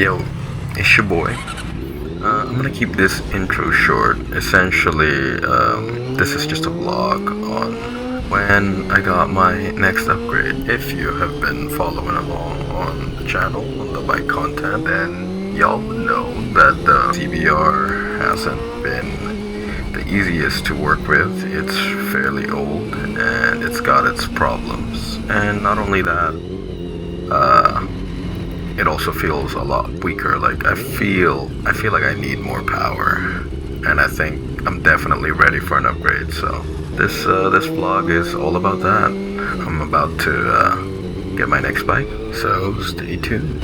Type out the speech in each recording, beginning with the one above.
Yo, it's your boy. I'm gonna keep this intro short. Essentially, this is just a vlog on when I got my next upgrade. If you have been following along on the channel, on the bike content, then y'all know that the CBR hasn't been the easiest to work with. It's fairly old and it's got its problems. And not only that, it also feels a lot weaker. Like I feel like I need more power, and I think I'm definitely ready for an upgrade. So this vlog is all about that. I'm about to get my next bike, so stay tuned.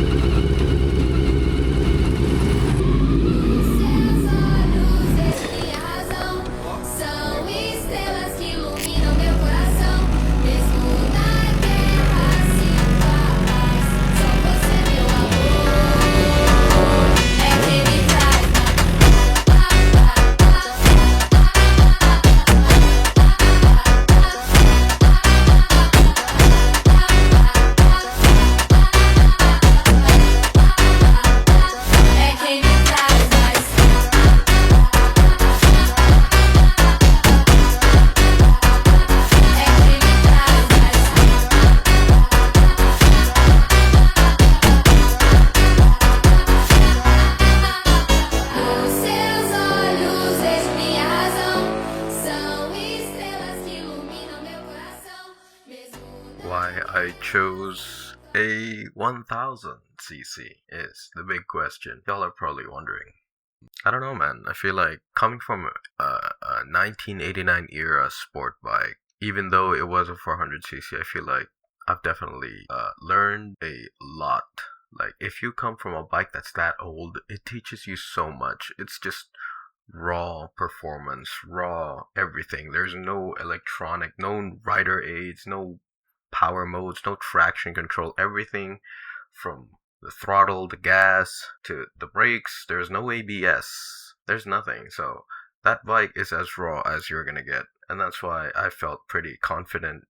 Why I chose a 1000cc is the big question. Y'all are probably wondering. I don't know, man. I feel like coming from a 1989 era sport bike, even though it was a 400cc, I feel like I've definitely learned a lot. Like, if you come from a bike that's that old, it teaches you so much. It's just raw performance, raw everything. There's no electronic, no rider aids, no power modes, no traction control. Everything from the throttle, the gas, to the brakes. There's no ABS. There's nothing. So that bike is as raw as you're gonna get, and that's why I felt pretty confident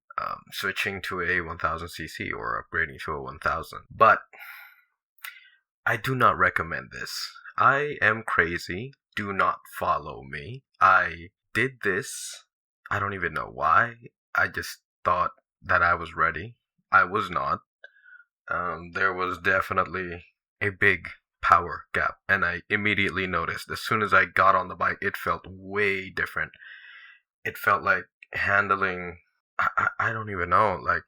switching to a 1000cc or upgrading to a 1000. But I do not recommend this. I am crazy. Do not follow me. I did this. I don't even know why. I just thought that I was ready. I was not. There was definitely a big power gap, and I immediately noticed as soon as I got on the bike, it felt way different. It felt like handling, I don't even know, like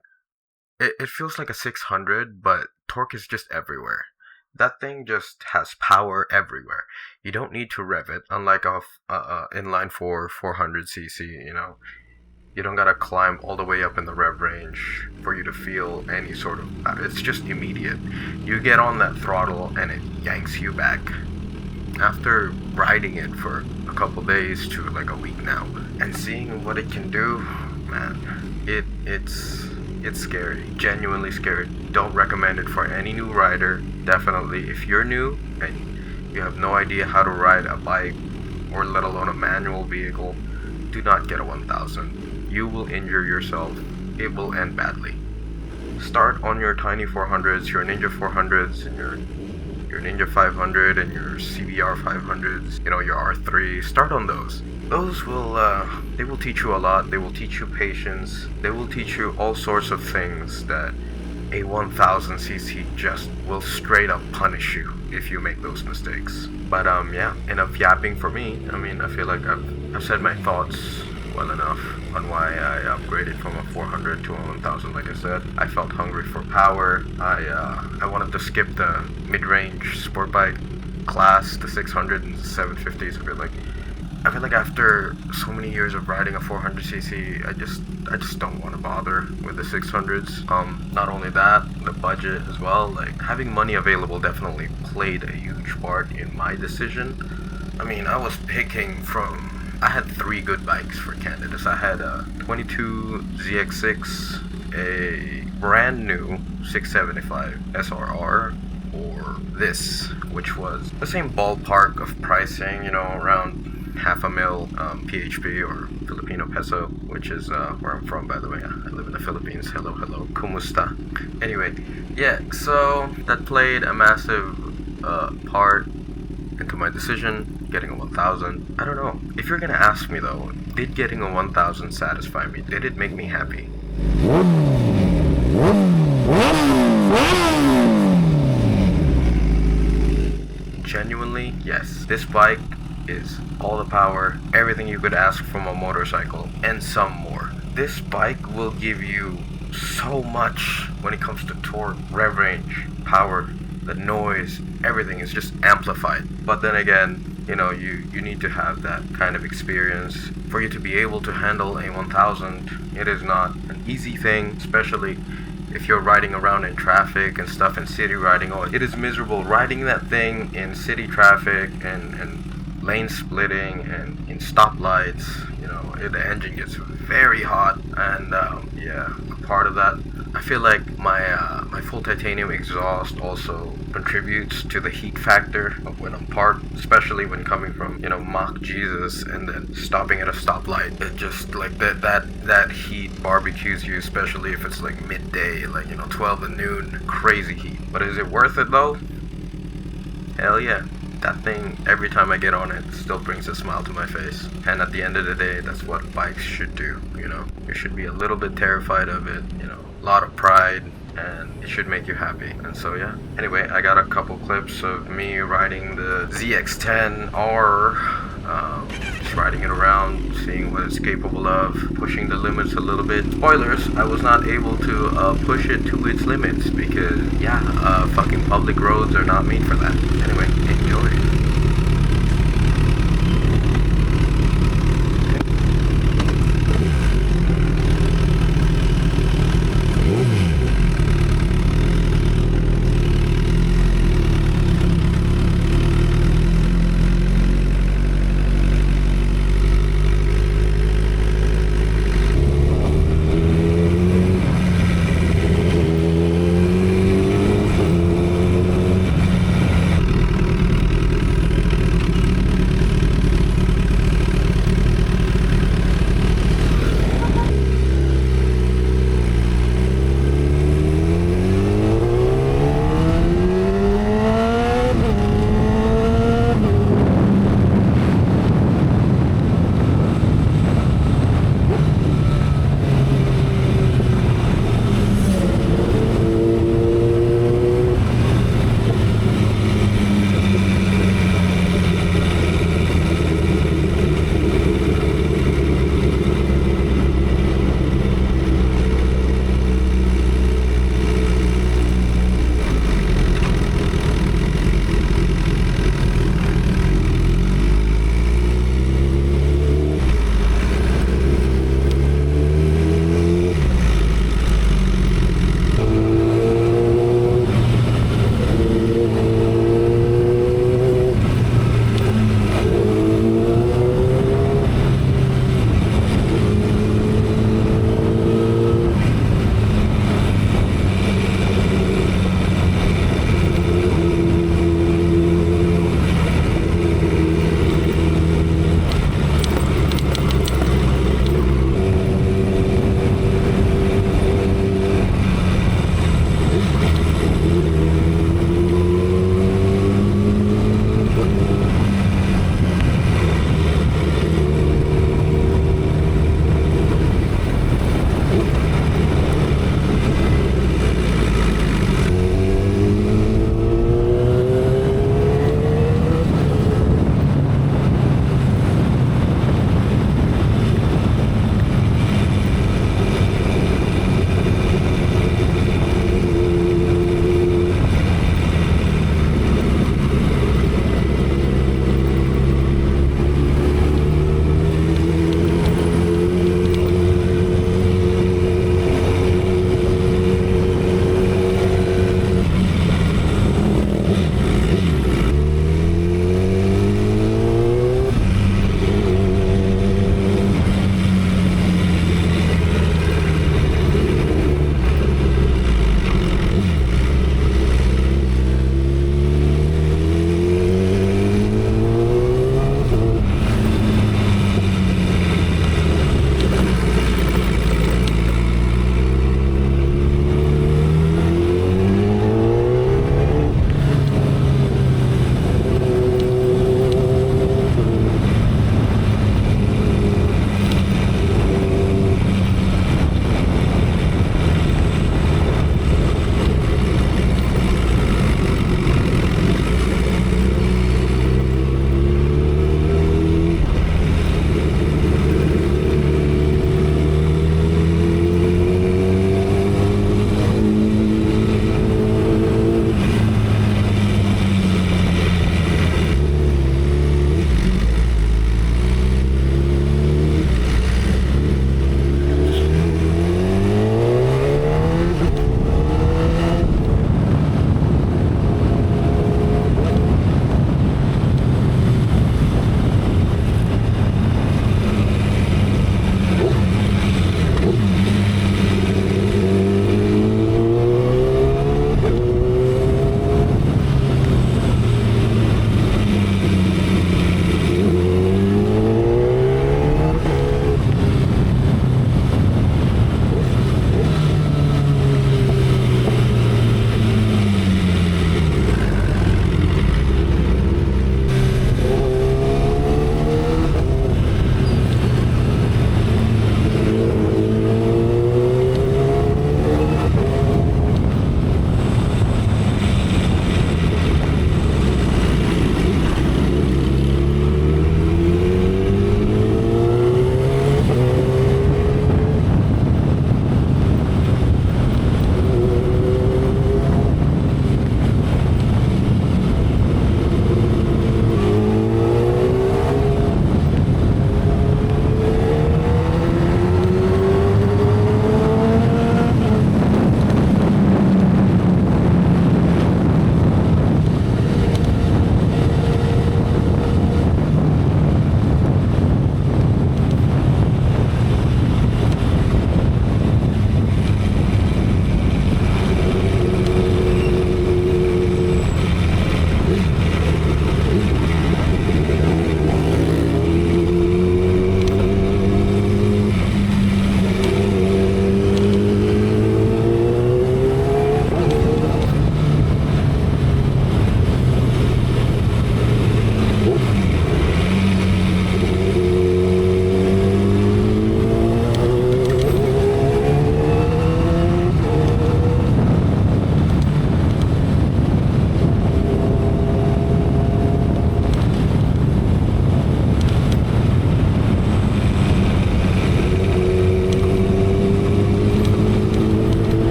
it feels like a 600, but torque is just everywhere. That thing just has power everywhere. You don't need to rev it, unlike a inline-four 400cc, you know. You don't gotta climb all the way up in the rev range for you to feel any sort of... it's just immediate. You get on that throttle and it yanks you back. After riding it for a couple days to like a week now, and seeing what it can do, man, it's scary. Genuinely scary. Don't recommend it for any new rider. Definitely, if you're new and you have no idea how to ride a bike, or let alone a manual vehicle, do not get a 1000. You will injure yourself. It will end badly. Start on your tiny 400s, your Ninja 400s, and your Ninja 500 and your CBR 500s, you know, your R3. Start on those. Those will, they will teach you a lot. They will teach you patience. They will teach you all sorts of things that a 1000cc just will straight up punish you if you make those mistakes. But yeah, enough yapping for me. I mean, I feel like I've said my thoughts well enough on why I upgraded from a 400 to a 1000. Like I said, I felt hungry for power. I wanted to skip the mid-range sport bike class, the 600 and 750s. I feel like after so many years of riding a 400cc, I just don't want to bother with the 600s. Not only that, the budget as well. Like, having money available definitely played a huge part in my decision. I mean, I was picking from... I had three good bikes for candidates. I had a 22 ZX-6, a brand new 675 SRR, or this, which was the same ballpark of pricing, you know, around half a mil PHP or Filipino peso, which is where I'm from, by the way. I live in the Philippines. Hello, hello. Kumusta? Anyway, yeah, so that played a massive part into my decision, getting a 1000. I don't know. If you're gonna ask me though, did getting a 1000 satisfy me? Did it make me happy? Genuinely, yes. This bike is all the power, everything you could ask from a motorcycle, and some more. This bike will give you so much when it comes to torque, rev range, power, the noise, everything is just amplified. But then again, you know, you need to have that kind of experience for you to be able to handle a 1000. It is not an easy thing, especially if you're riding around in traffic and stuff, and city riding. Oh, it is miserable riding that thing in city traffic and lane splitting and in stoplights. You know, the engine gets very hot, and yeah, a part of that, I feel like my full titanium exhaust also contributes to the heat factor of when I'm parked, especially when coming from, you know, Mach Jesus and then stopping at a stoplight. It just like that heat barbecues you, especially if it's like midday, like, you know, 12 to noon, crazy heat. But is it worth it though? Hell yeah. That thing, every time I get on it, still brings a smile to my face. And at the end of the day, that's what bikes should do, you know. You should be a little bit terrified of it, you know, a lot of pride, and it should make you happy. And so yeah. Anyway, I got a couple clips of me riding the ZX-10R, just riding it around, seeing what it's capable of, pushing the limits a little bit. Spoilers, I was not able to push it to its limits because, yeah, fucking public roads are not made for that. Anyway, enjoy.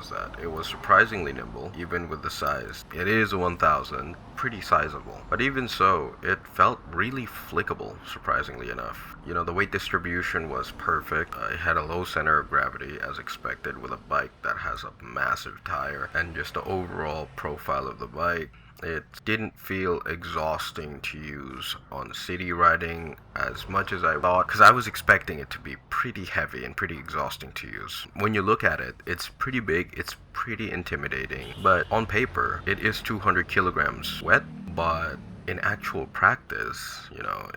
was that it was surprisingly nimble, even with the size. It is a 1000, pretty sizable. But even so, it felt really flickable, surprisingly enough. You know, the weight distribution was perfect. It had a low center of gravity, as expected, with a bike that has a massive tire, and just the overall profile of the bike. It didn't feel exhausting to use on city riding as much as I thought, because I was expecting it to be pretty heavy and pretty exhausting to use. When you look at it, it's pretty big, it's pretty intimidating, but on paper, it is 200 kilograms wet, but in actual practice, you know,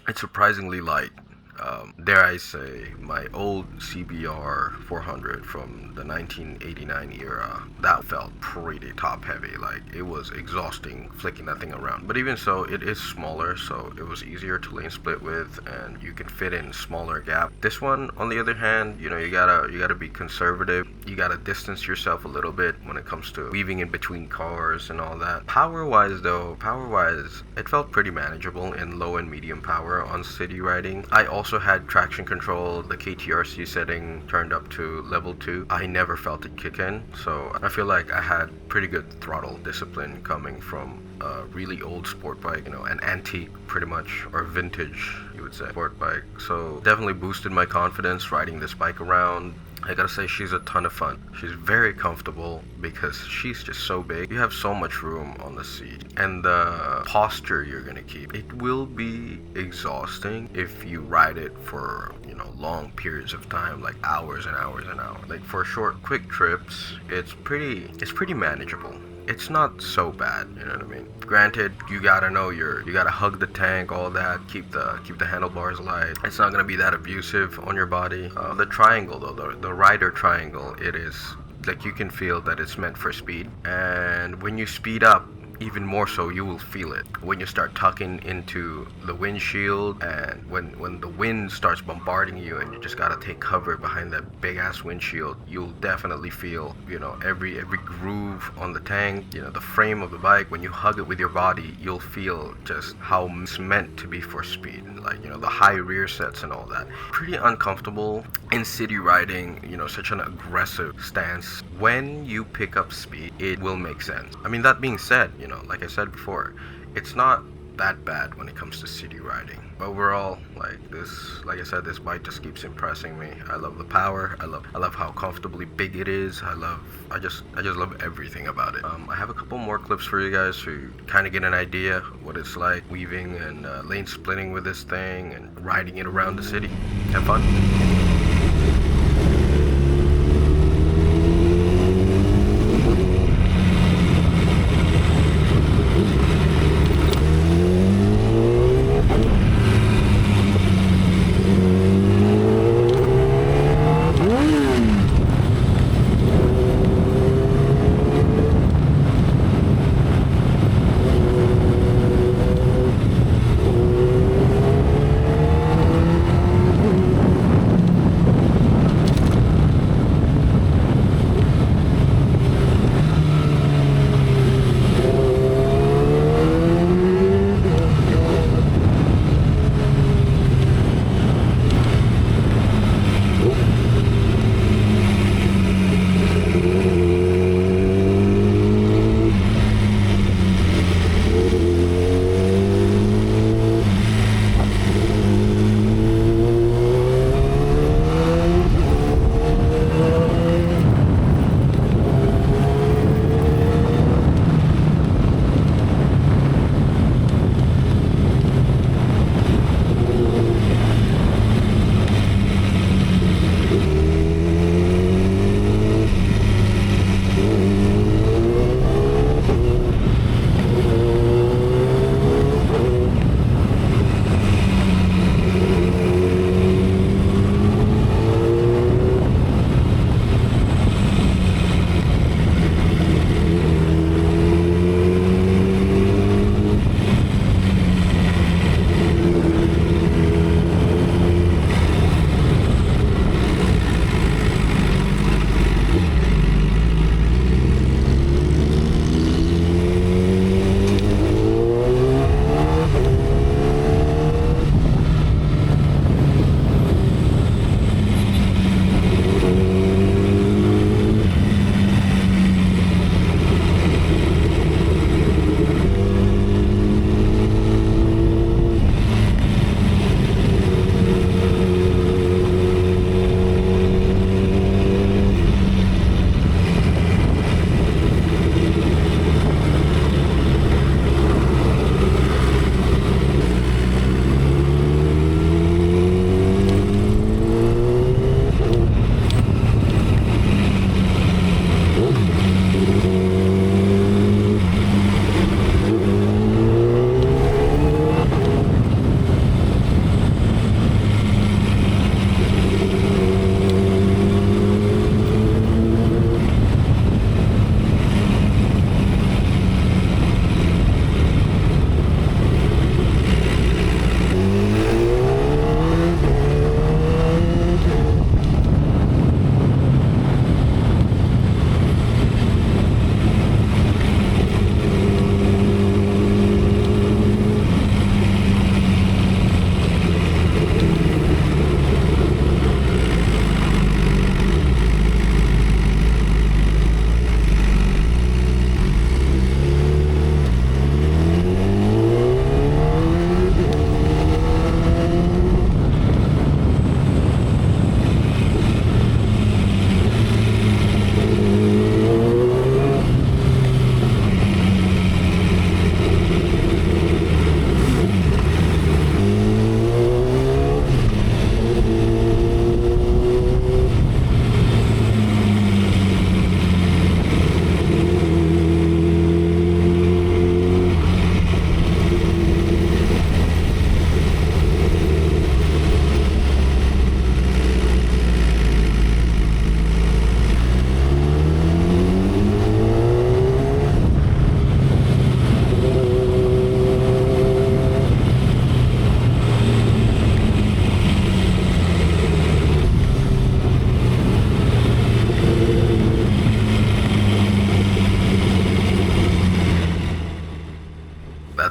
it's surprisingly light. Dare I say, my old CBR400 from the 1989 era, that felt pretty top heavy. Like, it was exhausting flicking that thing around. But even so, it is smaller, so it was easier to lane split with, and you can fit in smaller gap. This one, on the other hand, you know, you gotta be conservative. You gotta distance yourself a little bit when it comes to weaving in between cars and all that. Power-wise, it felt pretty manageable in low and medium power on city riding. I also had traction control, the KTRC setting turned up to level 2. I never felt it kick in, so I feel like I had pretty good throttle discipline coming from a really old sport bike, you know, an antique pretty much, or vintage, you would say, sport bike. So definitely boosted my confidence riding this bike around. I gotta say, she's a ton of fun. She's very comfortable because she's just so big. You have so much room on the seat, and the posture you're gonna keep. It will be exhausting if you ride it for, you know, long periods of time, like hours and hours and hours. Like for short, quick trips, it's pretty manageable. It's not so bad, you know what I mean? Granted, you gotta know you gotta hug the tank, all that, keep the handlebars light. It's not gonna be that abusive on your body. The triangle though, the rider triangle, it is like, you can feel that it's meant for speed. And when you speed up, even more so, you will feel it when you start tucking into the windshield, and when the wind starts bombarding you and you just gotta take cover behind that big ass windshield. You'll definitely feel, you know, every groove on the tank, you know, the frame of the bike. When you hug it with your body, you'll feel just how it's meant to be for speed, like, you know, the high rear sets and all that. Pretty uncomfortable in city riding, you know, such an aggressive stance. When you pick up speed, it will make sense. I mean, that being said, you know, like I said before, it's not that bad when it comes to city riding. Overall, like I said, this bike just keeps impressing me. I love the power. I love how comfortably big it is. I just love everything about it. I have a couple more clips for you guys to kind of get an idea what it's like weaving and lane splitting with this thing and riding it around the city. Have fun.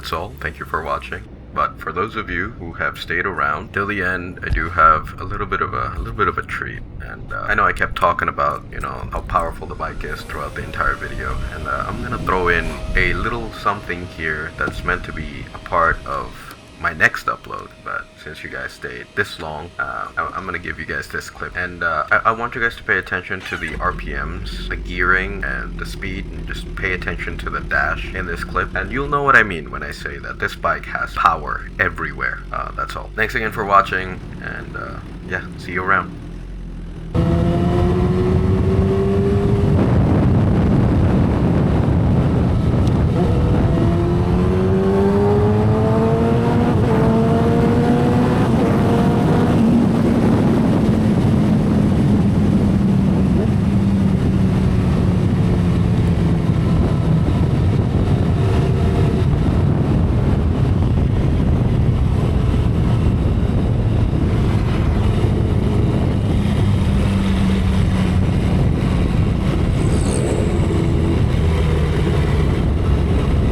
that's all. Thank you for watching. But for those of you who have stayed around till the end, I do have a little bit of a treat. And I know I kept talking about, you know, how powerful the bike is throughout the entire video, and I'm gonna throw in a little something here that's meant to be a part of my next upload. But since you guys stayed this long, I'm gonna give you guys this clip, and I want you guys to pay attention to the RPMs, the gearing, and the speed, and just pay attention to the dash in this clip, and you'll know what I mean when I say that this bike has power everywhere. That's all. Thanks again for watching, and yeah, see you around.